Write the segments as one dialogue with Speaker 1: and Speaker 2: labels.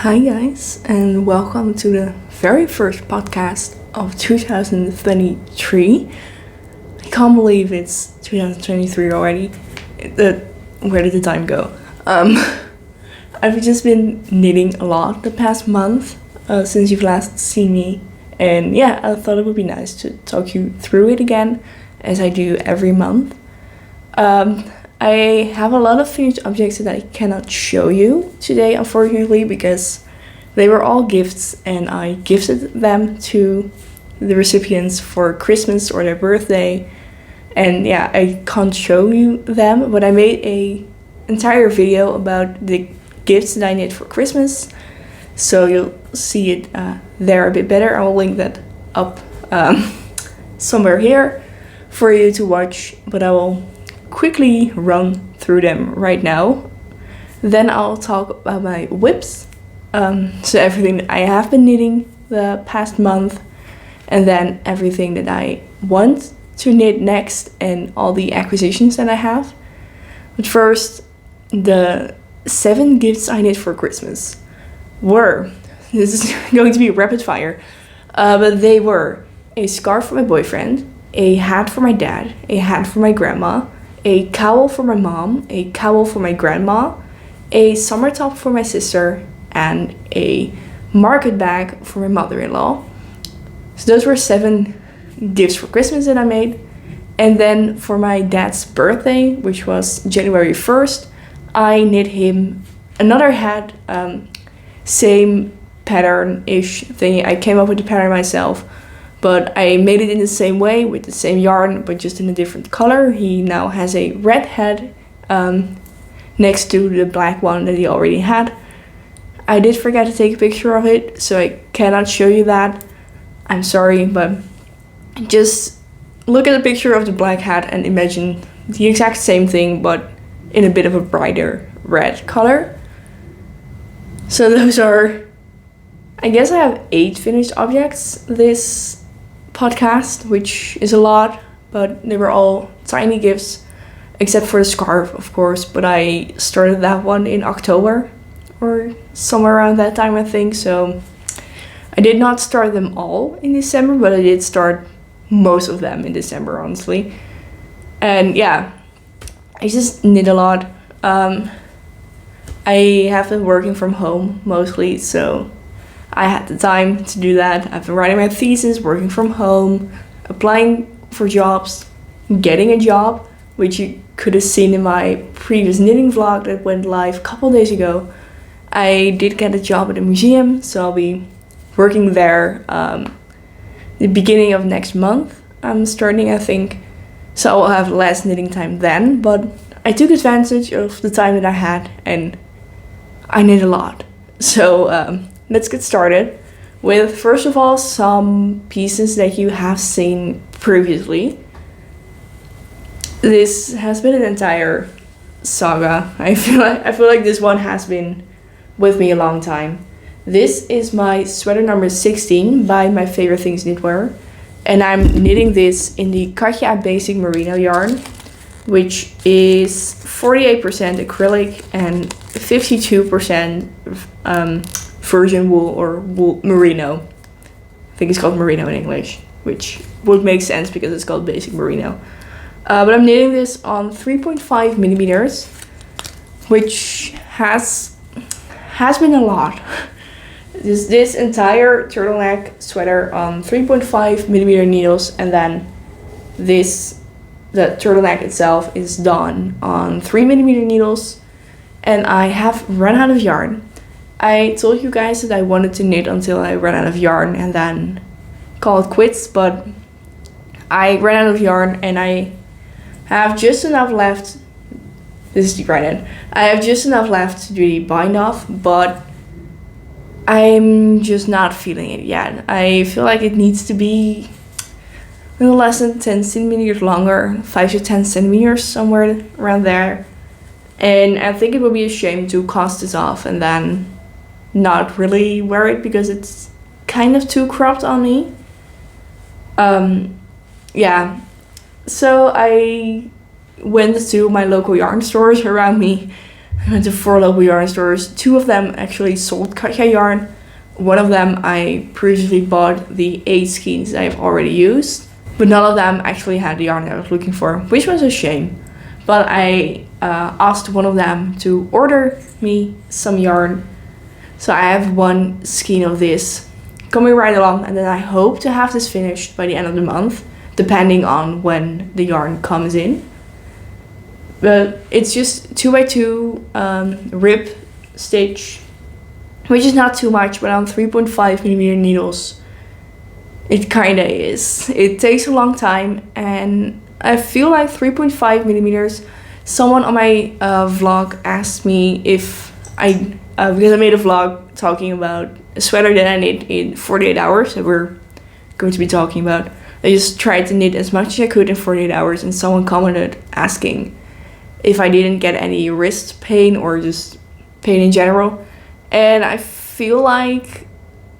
Speaker 1: Hi, guys, and welcome to the very first podcast of 2023. I can't believe it's 2023 already. Where did the time go? I've just been knitting a lot the past month since you've last seen me, and yeah, I thought it would be nice to talk you through it again, as I do every month. I have a lot of finished objects that I cannot show you today, unfortunately, because they were all gifts and I gifted them to the recipients for Christmas or their birthday. And yeah, I can't show you them, but I made a entire video about the gifts that I knit for Christmas. So you'll see it there a bit better. I'll link that up somewhere here for you to watch, but I will quickly run through them right now. Then I'll talk about my whips, so everything that I have been knitting the past month, and then everything that I want to knit next and all the acquisitions that I have. But first, the 7 gifts I knit for Christmas were, this is going to be rapid fire, but they were a scarf for my boyfriend, a hat for my dad, a hat for my grandma, a cowl for my mom, a cowl for my grandma, a summer top for my sister, and a market bag for my mother-in-law. So those were 7 gifts for Christmas that I made. And then for my dad's birthday, which was January 1st, I knit him another hat, same pattern-ish thing. I came up with the pattern myself, but I made it in the same way with the same yarn, but just in a different color. He now has a red hat next to the black one that he already had. I did forget to take a picture of it, so I cannot show you that. I'm sorry, but just look at the picture of the black hat and imagine the exact same thing, but in a bit of a brighter red color. So those are, I guess I have 8 finished objects this podcast, which is a lot, but they were all tiny gifts, except for the scarf, of course, but I started that one in October or somewhere around that time, I think. So I did not start them all in December, but I did start most of them in December, honestly. And yeah, I just knit a lot. I have been working from home mostly, so I had the time to do that. I've been writing my thesis, working from home, applying for jobs, getting a job, which you could have seen in my previous knitting vlog that went live a couple days ago. I did get a job at a museum, so I'll be working there the beginning of next month. I'm starting, I think, so I will have less knitting time then, but I took advantage of the time that I had and I knit a lot. So let's get started with, first of all, some pieces that you have seen previously. This has been an entire saga. I feel like this one has been with me a long time. This is my sweater number 16 by My Favorite Things Knitwear, and I'm knitting this in the Katja Basic Merino yarn, which is 48% acrylic and 52% virgin wool or wool merino. I think it's called merino in English, which would make sense because it's called Basic Merino. But I'm knitting this on 3.5 millimeters, which has been a lot. This entire turtleneck sweater on 3.5 millimeter needles, and then the turtleneck itself is done on 3 millimeter needles, and I have run out of yarn. I told you guys that I wanted to knit until I ran out of yarn and then call it quits, but I ran out of yarn and I have just enough left. This is the right end. I have just enough left to do the bind off, but I'm just not feeling it yet. I feel like it needs to be a little less than 10 centimeters longer, 5 to 10 centimeters, somewhere around there. And I think it would be a shame to cast this off and then not really wear it because it's kind of too cropped on me. Yeah, so I went to my local yarn stores around me I went to 4 local yarn stores. 2 of them actually sold Katja yarn. One of them I previously bought the 8 skeins I've already used, but none of them actually had the yarn I was looking for, which was a shame. But I asked one of them to order me some yarn. So I have 1 skein of this coming right along, and then I hope to have this finished by the end of the month, depending on when the yarn comes in. But it's just 2x2 rib stitch, which is not too much, but on 3.5mm needles, it kinda is. It takes a long time, and I feel like 3.5mm. Someone on my vlog asked me if because I made a vlog talking about a sweater that I knit in 48 hours that we're going to be talking about. I just tried to knit as much as I could in 48 hours, and someone commented asking if I didn't get any wrist pain or just pain in general. And I feel like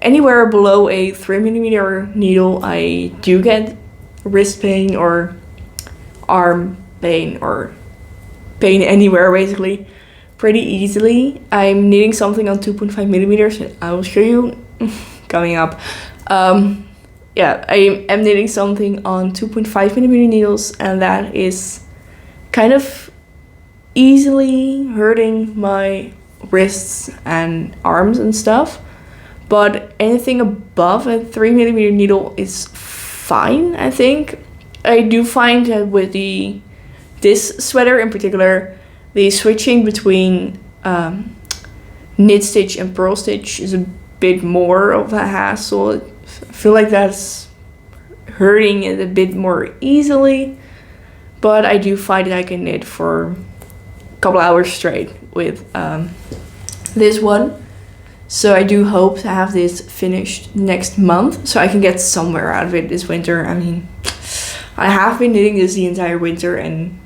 Speaker 1: anywhere below a 3mm needle, I do get wrist pain or arm pain or pain anywhere basically pretty easily. I'm knitting something on 2.5mm, and I will show you coming up. Yeah, I am knitting something on 2.5mm needles, and that is kind of easily hurting my wrists and arms and stuff. But anything above a 3mm needle is fine, I think. I do find that with this sweater in particular, the switching between knit stitch and purl stitch is a bit more of a hassle. I feel like that's hurting it a bit more easily, but I do find that I can knit for a couple hours straight with this one. So I do hope to have this finished next month so I can get somewhere out of it this winter. I mean, I have been knitting this the entire winter, and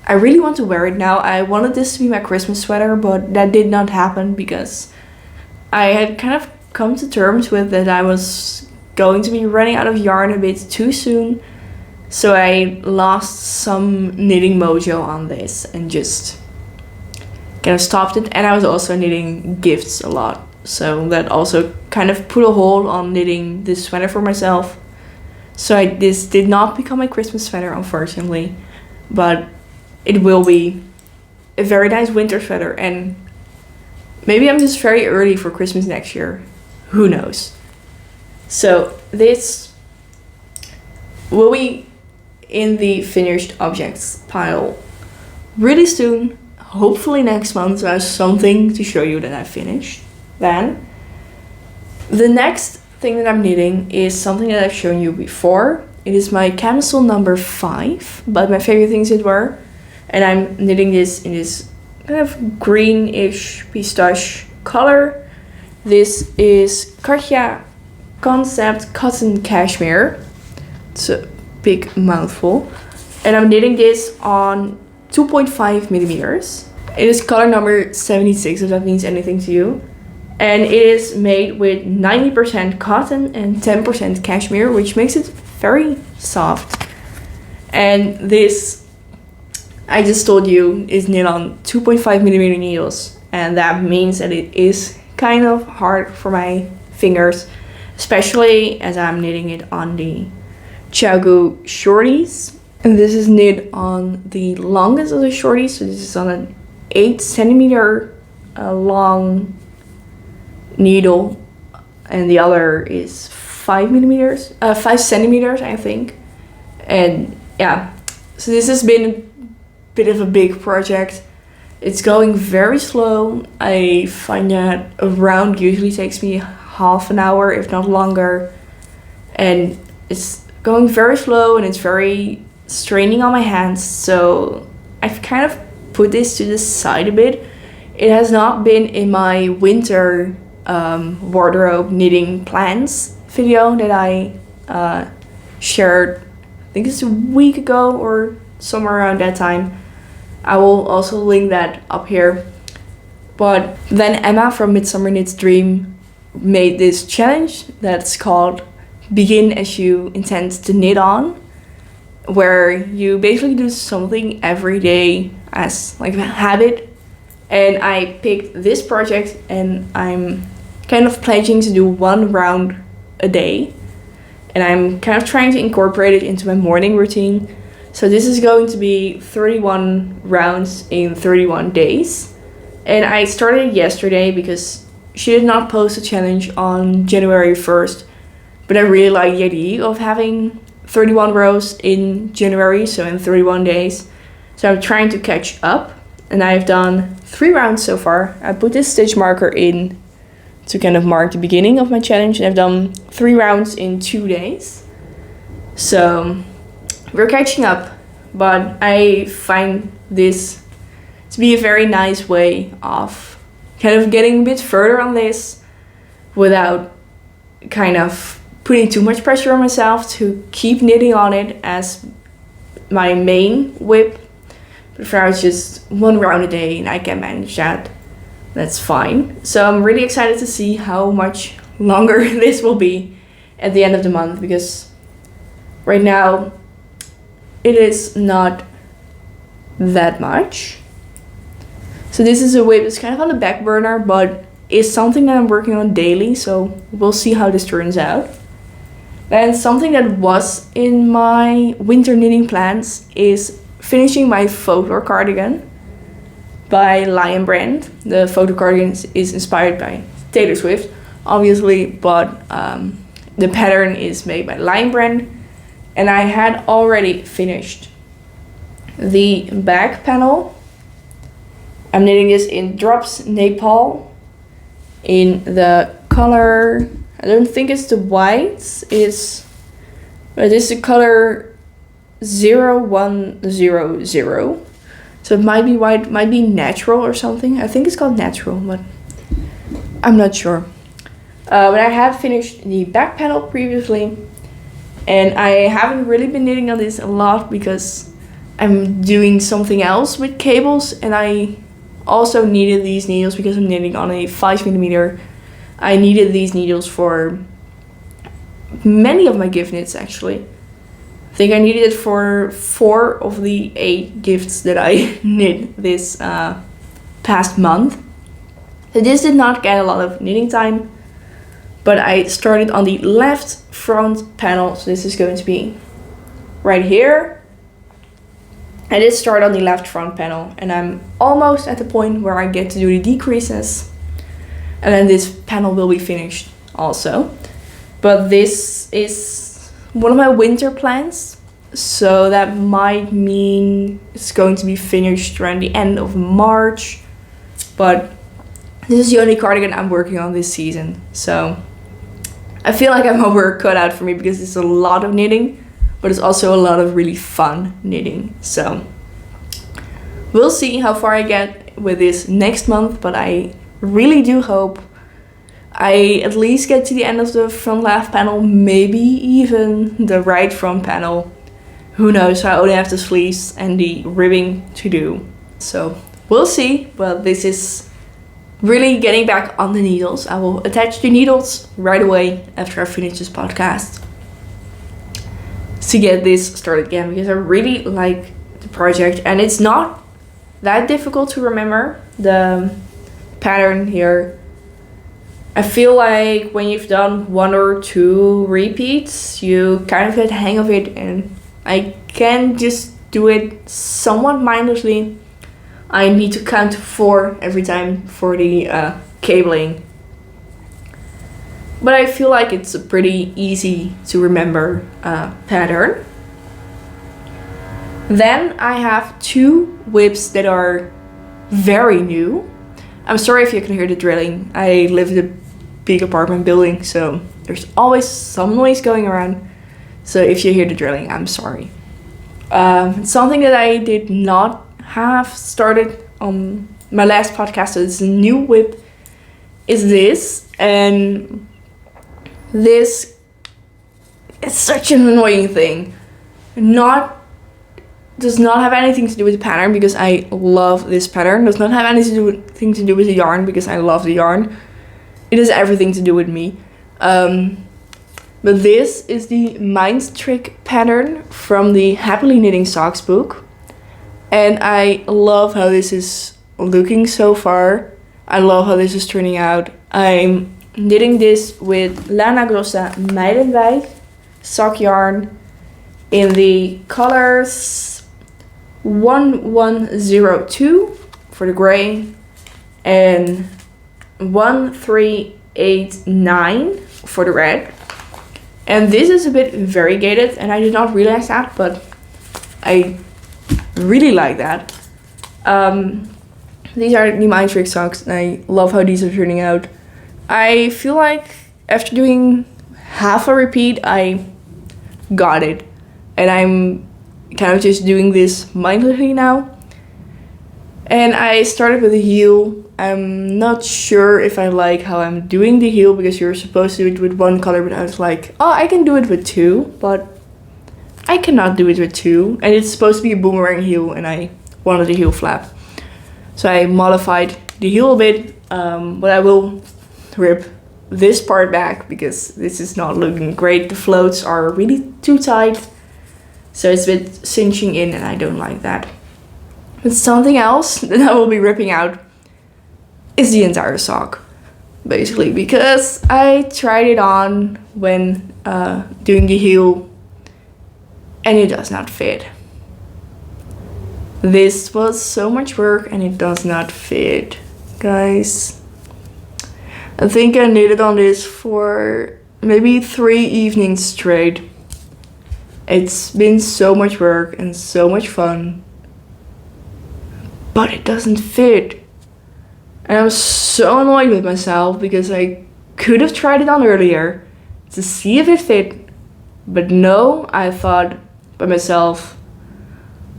Speaker 1: I really want to wear it now. I wanted this to be my Christmas sweater, but that did not happen because I had kind of come to terms with that I was going to be running out of yarn a bit too soon. So I lost some knitting mojo on this and just kind of stopped it. And I was also knitting gifts a lot, so that also kind of put a hold on knitting this sweater for myself. So this did not become my Christmas sweater, unfortunately, but it will be a very nice winter sweater. And maybe I'm just very early for Christmas next year, who knows. So this will be in the finished objects pile really soon. Hopefully next month, so I have something to show you that I finished then. The next thing that I'm knitting is something that I've shown you before. It is my camisole number 5, but my favorite things it were. And I'm knitting this in this kind of greenish pistache color. This is Katja Concept Cotton Cashmere. It's a big mouthful. And I'm knitting this on 2.5mm. It is color number 76, if that means anything to you. And it is made with 90% cotton and 10% cashmere, which makes it very soft. And this, I just told you, is knit on 2.5mm needles. And that means that it is kind of hard for my fingers, especially as I'm knitting it on the ChiaoGoo shorties. And this is knit on the longest of the shorties, so this is on an 8cm long needle, and the other is 5 centimeters, I think. And yeah, so this has been a bit of a big project. It's going very slow. I find that a round usually takes me half an hour, if not longer, and it's going very slow and it's very straining on my hands. So I've kind of put this to the side a bit. It has not been in my winter wardrobe knitting plans video that I shared, I think it's a week ago or somewhere around that time. I will also link that up here. But then Emma from Midsummer Knits Dream made this challenge that's called Begin As You Intend to Knit On, where you basically do something every day as like a habit And I picked this project, and I'm kind of pledging to do 1 round a day. And I'm kind of trying to incorporate it into my morning routine. So this is going to be 31 rounds in 31 days. And I started yesterday because she did not post a challenge on January 1st. But I really like the idea of having 31 rows in January, so in 31 days. So I'm trying to catch up. And I've done 3 rounds so far. I put this stitch marker in to kind of mark the beginning of my challenge. And I've done 3 rounds in 2 days. So we're catching up. But I find this to be a very nice way of kind of getting a bit further on this without kind of putting too much pressure on myself to keep knitting on it as my main whip. But for now it's just 1 round a day and I can manage that. That's fine. So I'm really excited to see how much longer this will be at the end of the month, because right now it is not that much. So this is a whip that's kind of on the back burner, but is something that I'm working on daily, so we'll see how this turns out. Then something that was in my winter knitting plans is finishing my folklore cardigan by Lion Brand. The photo cardigan is inspired by Taylor Swift, obviously, but the pattern is made by Lion Brand. And I had already finished the back panel. I'm knitting this in Drops Nepal in the color, I don't think it's the white, but it's the color 0100. So it might be white, might be natural or something. I think it's called natural, but I'm not sure. But I have finished the back panel previously, and I haven't really been knitting on this a lot because I'm doing something else with cables, and I also needed these needles because I'm knitting on a 5mm. I needed these needles for many of my gift knits actually. I think I needed it for 4 of the 8 gifts that I knit this past month. So this did not get a lot of knitting time, but I started on the left front panel. So this is going to be right here. I did start on the left front panel, and I'm almost at the point where I get to do the decreases. And then this panel will be finished also. But this is one of my winter plans, so that might mean it's going to be finished around the end of March. But this is the only cardigan I'm working on this season, so I feel like I'm over cut out for me because it's a lot of knitting, but it's also a lot of really fun knitting. So we'll see how far I get with this next month, but I really do hope I at least get to the end of the front left panel, maybe even the right front panel. Who knows, I only have the sleeves and the ribbing to do. So we'll see, but this is really getting back on the needles. I will attach the needles right away after I finish this podcast to get this started again, because I really like the project and it's not that difficult to remember the pattern here. I feel like when you've done 1 or 2 repeats, you kind of get the hang of it, and I can just do it somewhat mindlessly. I need to count 4 every time for the cabling. But I feel like it's a pretty easy to remember pattern. Then I have 2 whips that are very new. I'm sorry if you can hear the drilling. I live in a big apartment building, so there's always some noise going around. So if you hear the drilling, I'm sorry. Something that I did not have started on my last podcast, so it's a new whip, is this. And this is such an annoying thing. Does not have anything to do with the pattern because I love this pattern. Does not have anything to do with the yarn because I love the yarn. It has everything to do with me. But this is the Mind Trick pattern from the Happily Knitting Socks book. And I love how this is looking so far. I love how this is turning out. I'm knitting this with Lana Grossa Meidenwijk sock yarn in the colors 1102 for the gray and 1389 for the red. And this is a bit variegated, and I did not realize that, but I really like that. These are the Mind Trick socks, and I love how these are turning out. I feel like after doing half a repeat, I got it. And I'm kind of just doing this mindlessly now. And I started with the heel. I'm not sure if I like how I'm doing the heel, because you're supposed to do it with one color, but I was like, oh, I can do it with two, but I cannot do it with two. And it's supposed to be a boomerang heel, and I wanted a heel flap. So I modified the heel a bit, but I will rip this part back because this is not looking great. The floats are really too tight, so it's a bit cinching in, and I don't like that. But something else that I will be ripping out is the entire sock, basically, because I tried it on when doing the heel and it does not fit. This was so much work and it does not fit, guys. I think I knitted on this for maybe 3 evenings straight. It's been so much work and so much fun, but it doesn't fit. And I'm so annoyed with myself because I could have tried it on earlier to see if it fit. But no, I thought by myself,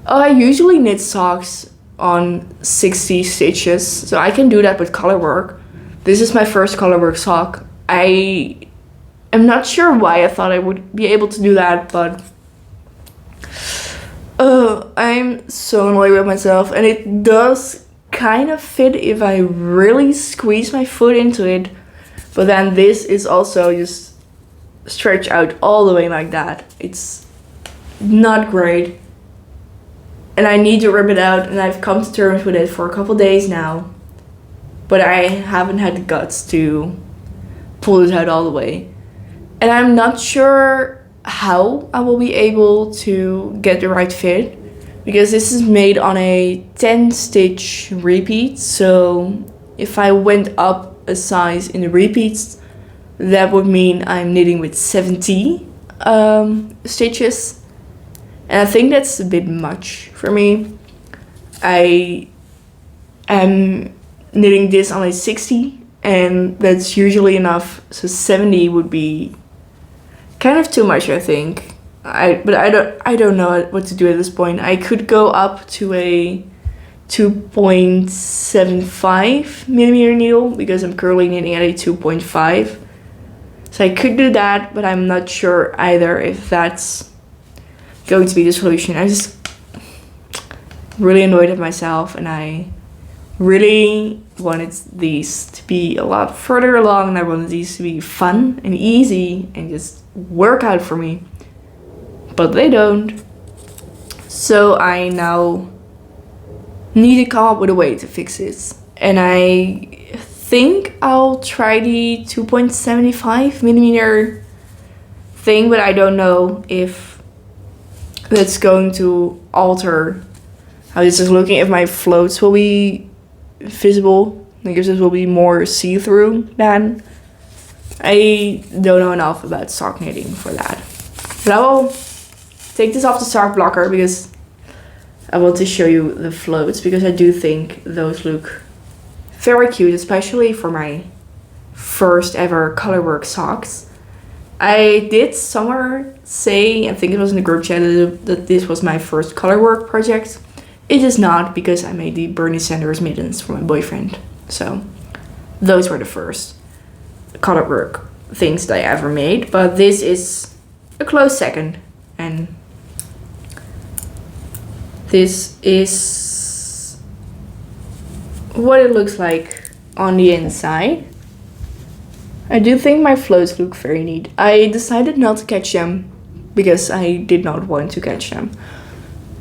Speaker 1: oh, I usually knit socks on 60 stitches, so I can do that with color work. This is my first color work sock. I am not sure why I thought I would be able to do that, but I'm so annoyed with myself, and it does kind of fit if I really squeeze my foot into it, but then this is also just stretched out all the way like that. It's not great, and I need to rip it out, and I've come to terms with it for a couple days now, but I haven't had the guts to pull it out all the way, and I'm not sure how I will be able to get the right fit, because this is made on a 10 stitch repeat. So if I went up a size in the repeats, that would mean I'm knitting with 70 stitches, and I think that's a bit much for me. I am knitting this on a 60, and that's usually enough, so 70 would be kind of too much, I think. But I don't know what to do at this point. I could go up to a 2.75 millimeter needle because I'm currently knitting at a 2.5. So I could do that, but I'm not sure either if that's going to be the solution. I'm just really annoyed at myself, and I really wanted these to be a lot further along, and I wanted these to be fun and easy and just work out for me, but they don't. So I now need to come up with a way to fix this, and I think I'll try the 2.75 millimeter thing, but I don't know if that's going to alter how this is looking, if my floats will be visible, I guess this will be more see-through than. I don't know enough about sock knitting for that. But I will take this off the sock blocker because I want to show you the floats, because I do think those look very cute, especially for my first ever colorwork socks. I did somewhere say, I think it was in the group chat, that this was my first colorwork project. It is not, because I made the Bernie Sanders mittens for my boyfriend. So those were the first colorwork things that I ever made, but this is a close second, and this is what it looks like on the inside. I do think my floats look very neat. I decided not to catch them because I did not want to catch them.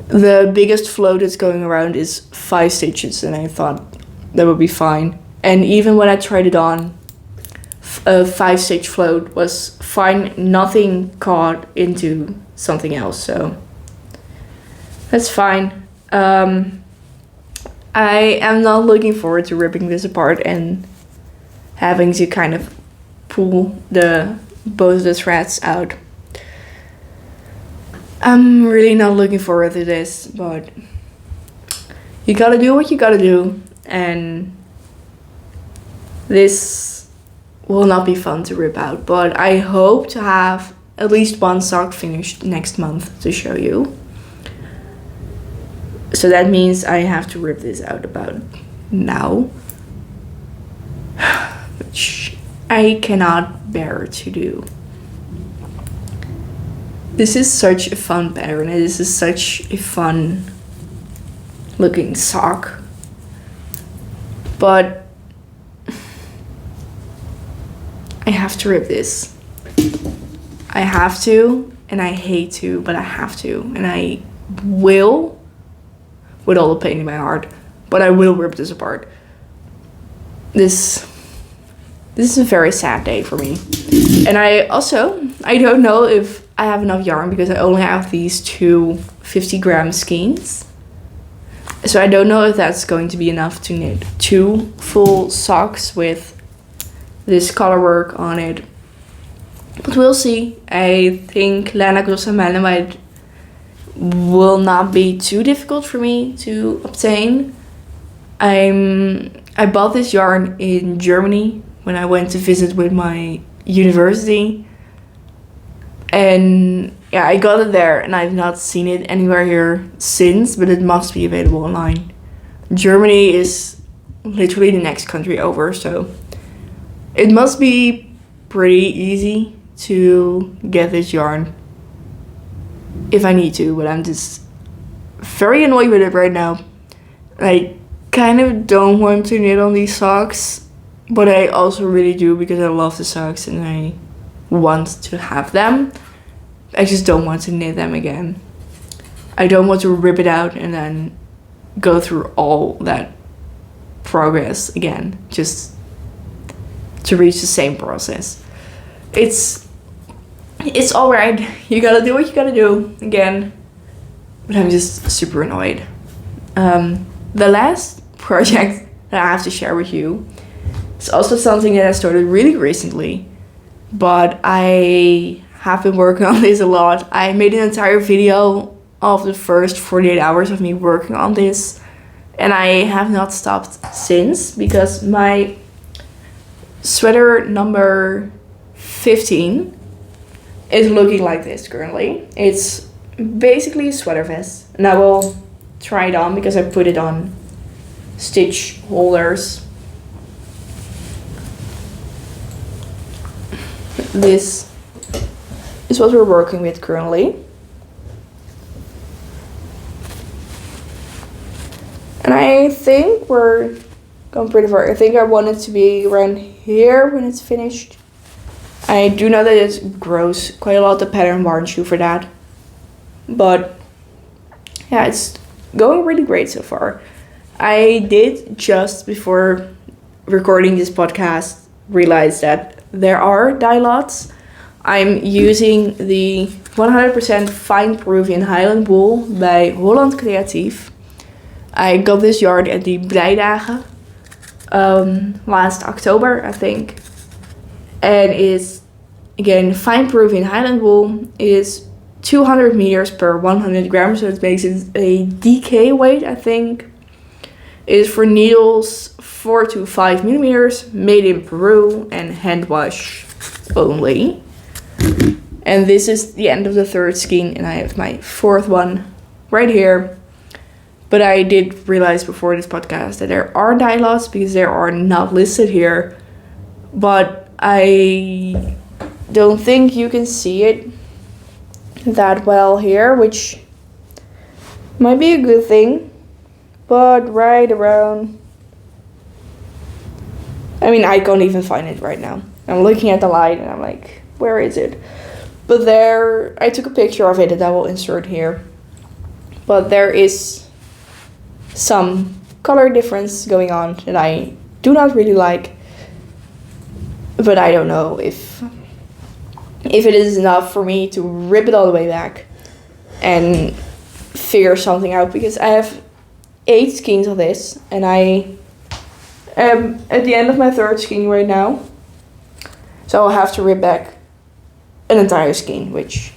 Speaker 1: The biggest float that's going around is 5 stitches, and I thought that would be fine. And even when I tried it on, a 5-stage float was fine. Nothing caught into something else, so that's fine. I am not looking forward to ripping this apart and having to kind of pull both the threads out. I'm really not looking forward to this, but you gotta do what you gotta do, and this will not be fun to rip out, but I hope to have at least one sock finished next month to show you. So that means I have to rip this out about now, which I cannot bear to do. This is such a fun pattern, and this is such a fun looking sock, but I have to rip this. I have to, and I hate to, but I have to, and I will, with all the pain in my heart, but I will rip this apart. This is a very sad day for me. And I don't know if I have enough yarn because I only have these two 50-gram skeins. So I don't know if that's going to be enough to knit 2 full socks with this color work on it. But we'll see. I think Lana Grossa Melamite will not be too difficult for me to obtain. I bought this yarn in Germany when I went to visit with my university. And yeah, I got it there and I've not seen it anywhere here since, but it must be available online. Germany is literally the next country over, so it must be pretty easy to get this yarn if I need to, but I'm just very annoyed with it right now. I kind of don't want to knit on these socks, but I also really do because I love the socks and I want to have them. I just don't want to knit them again. I don't want to rip it out and then go through all that progress again just to reach the same process. It's alright. You gotta do what you gotta do again. But I'm just super annoyed. The last project that I have to share with you is also something that I started really recently, but I have been working on this a lot. I made an entire video of the first 48 hours of me working on this, and I have not stopped since because my sweater number 15 is looking like this currently. It's basically a sweater vest, and I will try it on because I put it on stitch holders. This is what we're working with currently. And I think we're going pretty far. I think I want it to be around here when it's finished. I do know that it grows quite a lot, the pattern warrants you for that. But yeah, it's going really great so far. I did just before recording this podcast realize that there are dye lots. I'm using the 100% fine Peruvian Highland wool by Holland Creatief. I got this yarn at the Breidagen last October, I think. And it's, again, fine Peruvian Highland wool. It is 200 meters per 100 grams, so it makes it a DK weight, I think. It is for needles 4 to 5 millimeters, made in Peru, and hand wash only. And this is the end of the third skein, and I have my fourth one right here. But I did realize before this podcast that there are dye lots because they are not listed here. But I don't think you can see it that well here, which might be a good thing. But right around, I mean, I can't even find it right now. I'm looking at the light and I'm like, where is it? But there, I took a picture of it that I will insert here. But there is some color difference going on that I do not really like. But I don't know if it is enough for me to rip it all the way back and figure something out, because I have 8 skeins of this and I am at the end of my 3rd skein right now. So I'll have to rip back an entire skein, which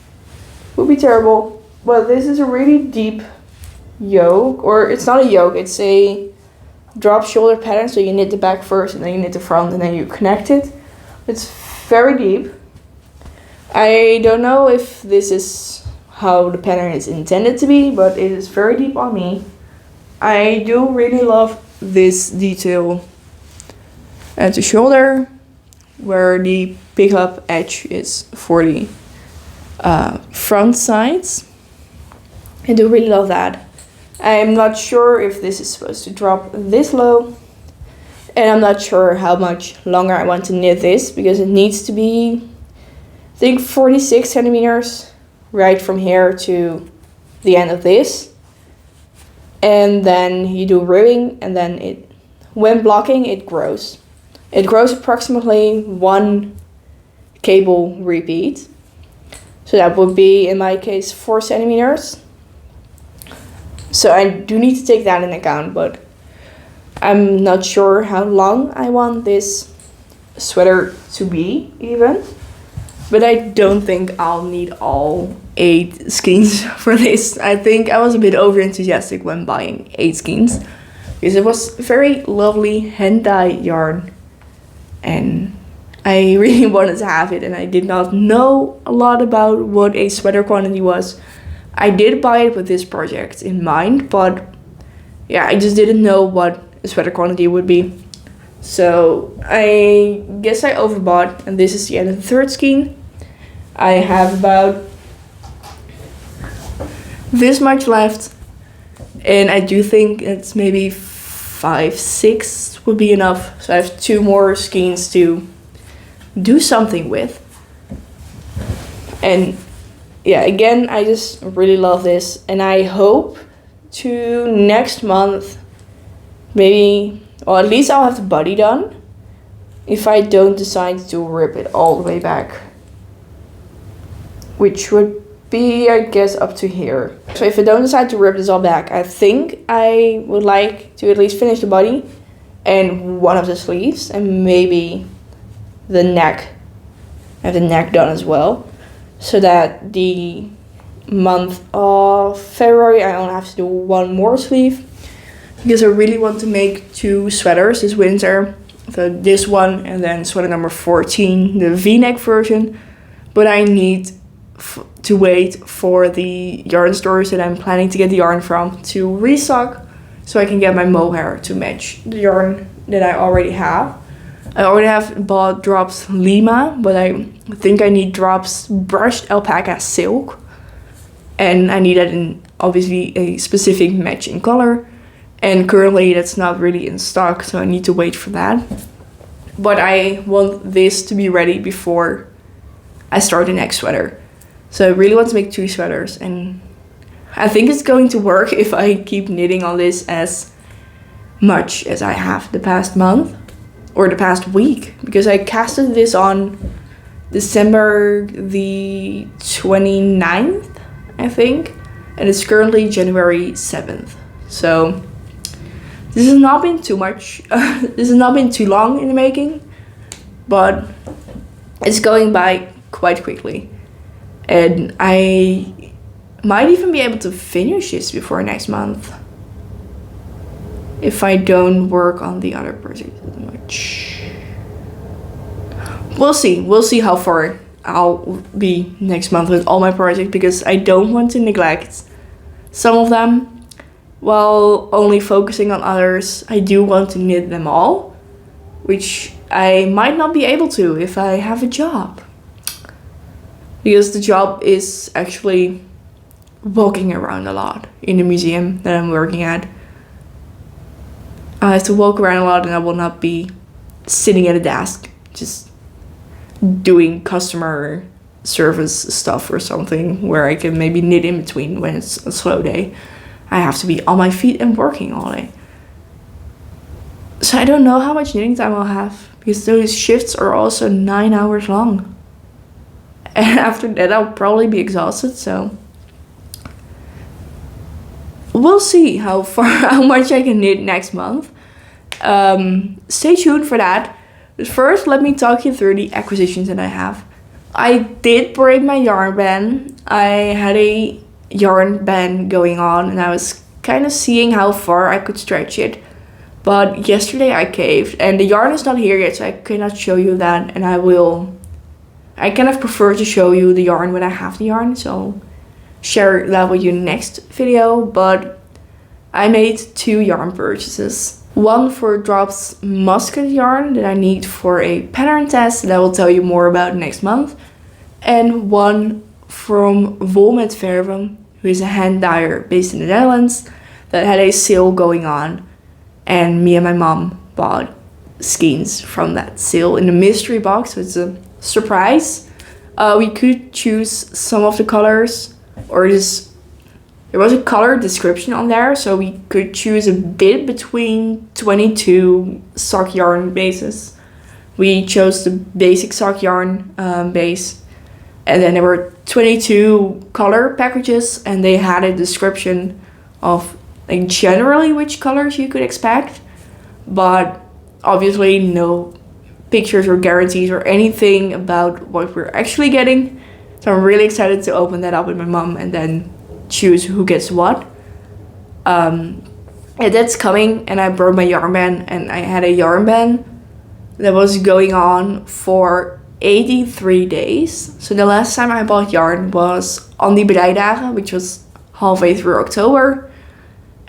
Speaker 1: would be terrible. But this is a really deep yoke, or it's not a yoke, it's a drop shoulder pattern. So you knit the back first and then you knit the front and then you connect it. It's very deep. I don't know if this is how the pattern is intended to be, but it is very deep on me. I do really love this detail at the shoulder, where the pickup edge is for the front sides. I do really love that. I'm not sure if this is supposed to drop this low, and I'm not sure how much longer I want to knit this, because it needs to be, I think, 46 centimeters right from here to the end of this. And then you do ribbing, and then it, when blocking, it grows. It grows approximately 1 cable repeat. So that would be, in my case, 4 centimeters. So I do need to take that in account, but I'm not sure how long I want this sweater to be even. But I don't think I'll need all 8 skeins for this. I think I was a bit over enthusiastic when buying 8 skeins, because it was very lovely hand-dyed yarn and I really wanted to have it, and I did not know a lot about what a sweater quantity was. I did buy it with this project in mind, but yeah, I just didn't know what a sweater quantity would be. So I guess I overbought, and this is the end of the 3rd skein. I have about this much left, and I do think it's maybe 5, 6 would be enough. So I have 2 more skeins to do something with. And yeah, again, I just really love this, and I hope to next month, maybe, or at least I'll have the body done, if I don't decide to rip it all the way back, which would be, I guess, up to here. So if I don't decide to rip this all back, I think I would like to at least finish the body and one of the sleeves, and maybe the neck. I have the neck done as well, so that the month of February I only have to do 1 more sleeve, because I really want to make 2 sweaters this winter. So this one, and then sweater number 14, the V-neck version. But I need to wait for the yarn stores that I'm planning to get the yarn from to restock, so I can get my mohair to match the yarn that I already have. I already have bought Drops Lima, but I think I need Drops Brushed Alpaca Silk. And I need that in, obviously, a specific matching color. And currently that's not really in stock, so I need to wait for that. But I want this to be ready before I start the next sweater. So I really want to make 2 sweaters, and I think it's going to work if I keep knitting on this as much as I have the past month. Or the past week, because I casted this on December the 29th, I think, and it's currently January 7th. So this has not been too much, this has not been too long in the making, but it's going by quite quickly. And I might even be able to finish this before next month, if I don't work on the other project as much. We'll see. We'll see how far I'll be next month with all my projects, because I don't want to neglect some of them while only focusing on others. I do want to knit them all, which I might not be able to if I have a job. Because the job is actually walking around a lot in the museum that I'm working at. I have to walk around a lot, and I will not be sitting at a desk just doing customer service stuff or something where I can maybe knit in between when it's a slow day. I have to be on my feet and working all day. So I don't know how much knitting time I'll have, because those shifts are also 9 hours long. And after that I'll probably be exhausted, so we'll see how much I can knit next month. Stay tuned for that. But first, let me talk you through the acquisitions that I have. I did break my yarn ban. I had a yarn ban going on, and I was kind of seeing how far I could stretch it. But yesterday I caved, and the yarn is not here yet, so I cannot show you that. And I kind of prefer to show you the yarn when I have the yarn, so share that with you next video. But I made 2 yarn purchases. One for Drops musket yarn that I need for a pattern test that I will tell you more about next month. And one from Wol met Verven, who is a hand dyer based in the Netherlands, that had a sale going on. And me and my mom bought skeins from that sale in a mystery box, so it's a surprise. We could choose some of the colors, or there was a color description on there, so we could choose a bit between 22 sock yarn bases. We chose the basic sock yarn base, and then there were 22 color packages, and they had a description of like generally which colors you could expect, but obviously no pictures or guarantees or anything about what we're actually getting. So I'm really excited to open that up with my mom and then choose who gets what. And that's coming, and I broke my yarn ban, and I had a yarn ban that was going on for 83 days. So the last time I bought yarn was on die Breidagen, which was halfway through October.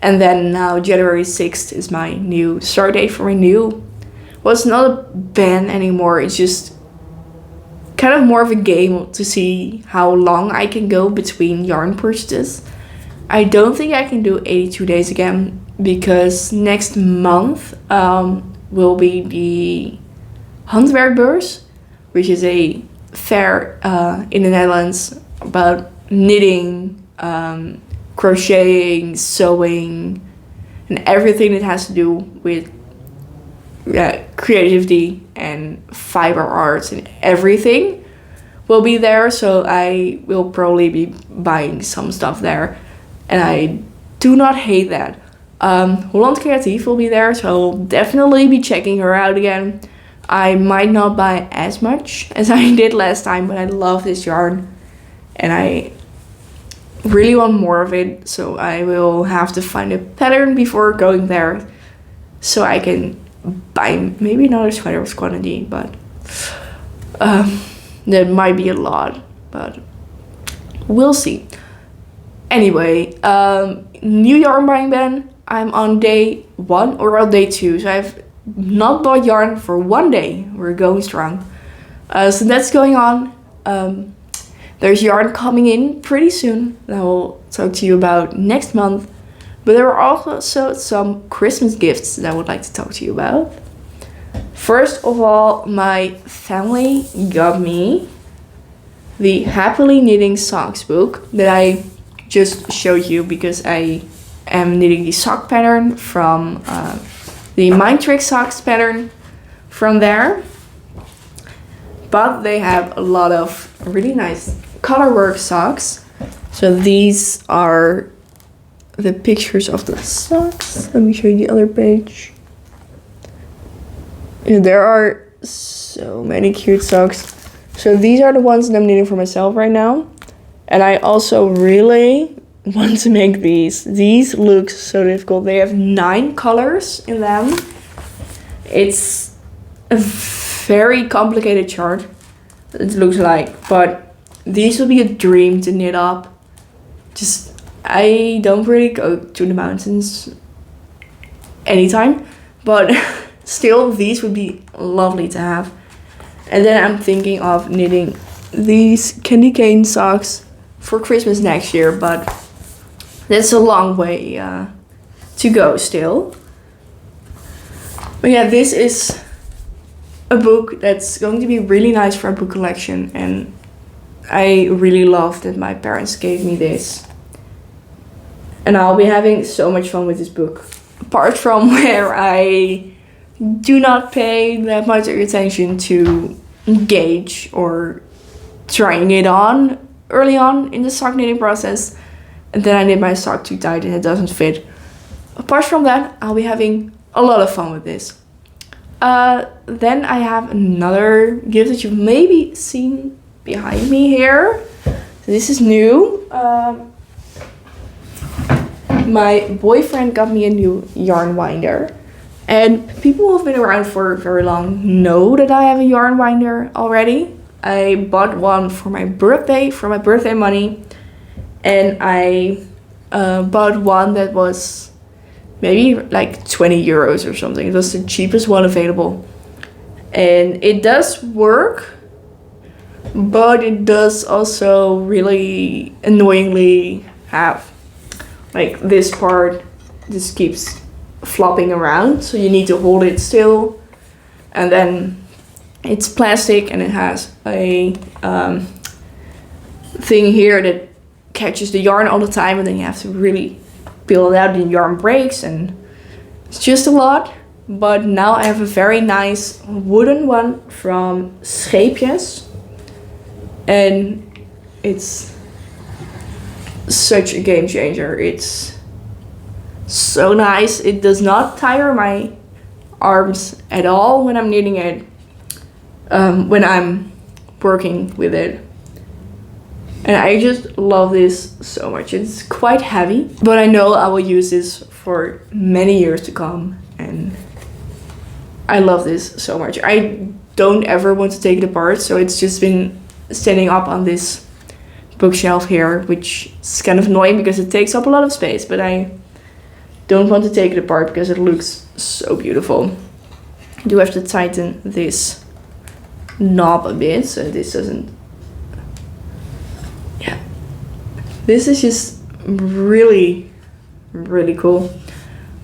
Speaker 1: And then now January 6th is my new start date for my new. Well, it's not a ban anymore, it's just kind of more of a game to see how long I can go between yarn purchases. I don't think I can do 82 days again, because next month will be the Handwerkbeurs, which is a fair in the Netherlands about knitting, crocheting, sewing, and everything that has to do with creativity and fiber arts and everything will be there. So I will probably be buying some stuff there, and I do not hate that. Holland Creatief will be there, so I'll definitely be checking her out again. I might not buy as much as I did last time, but I love this yarn and I really want more of it, so I will have to find a pattern before going there so I can buy maybe another sweater with quantity, but that might be a lot, but we'll see. Anyway, new yarn buying ban. I'm on day 1 or on day 2, so I've not bought yarn for 1 day. We're going strong. So that's going on. There's yarn coming in pretty soon that I will talk to you about next month. But there are also some Christmas gifts that I would like to talk to you about. First of all, my family got me the Happily Knitting Socks book that I just showed you, because I am knitting the sock pattern from the Mind Trick socks pattern from there. But they have a lot of really nice colorwork socks. So these are the pictures of the socks. Let me show you the other page. And there are so many cute socks. So these are the ones that I'm knitting for myself right now. And I also really want to make these. These look so difficult. They have 9 colors in them. It's a very complicated chart, it looks like, but these will be a dream to knit up. I don't really go to the mountains anytime, but still these would be lovely to have. And then I'm thinking of knitting these candy cane socks for Christmas next year, but that's a long way to go still. But yeah, this is a book that's going to be really nice for a book collection, and I really love that my parents gave me this. And I'll be having so much fun with this book. Apart from where I do not pay that much attention to gauge or trying it on early on in the sock knitting process. And then I knit my sock too tight and it doesn't fit. Apart from that, I'll be having a lot of fun with this. Then I have another gift that you've maybe seen behind me here. This is new. My boyfriend got me a new yarn winder. And people who have been around for very long know that I have a yarn winder already. I bought one for my birthday money. And I bought one that was maybe like 20 euros or something. It was the cheapest one available. And it does work, but it does also really annoyingly have like this part just keeps flopping around, so you need to hold it still. And then it's plastic and it has a thing here that catches the yarn all the time, and then you have to really peel it out and yarn breaks, and it's just a lot. But now I have a very nice wooden one from Scheepjes, and it's such a game changer. It's so nice. It does not tire my arms at all when I'm knitting it, when I'm working with it. And I just love this so much. It's quite heavy, but I know I will use this for many years to come, and I love this so much. I don't ever want to take it apart, so it's just been standing up on this bookshelf here, which is kind of annoying because it takes up a lot of space, but I don't want to take it apart because it looks so beautiful. I do have to tighten this knob a bit so this doesn't... Yeah. This is just really, really cool.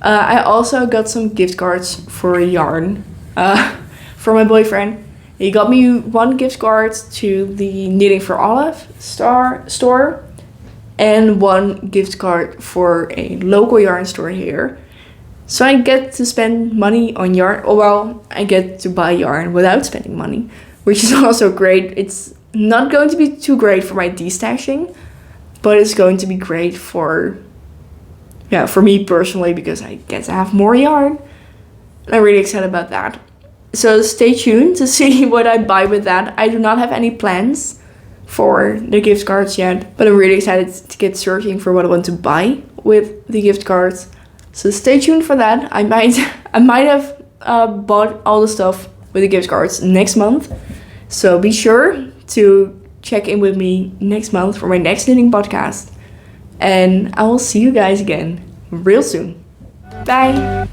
Speaker 1: I also got some gift cards for yarn for my boyfriend. He got me one gift card to the Knitting for Olive store and one gift card for a local yarn store here. So I get to spend money on yarn. Oh, well, I get to buy yarn without spending money, which is also great. It's not going to be too great for my destashing, but it's going to be great for me personally because I get to have more yarn. I'm really excited about that. So stay tuned to see what I buy with that. I do not have any plans for the gift cards yet, but I'm really excited to get searching for what I want to buy with the gift cards. So stay tuned for that. I might have bought all the stuff with the gift cards next month. So be sure to check in with me next month for my next knitting podcast. And I will see you guys again real soon. Bye!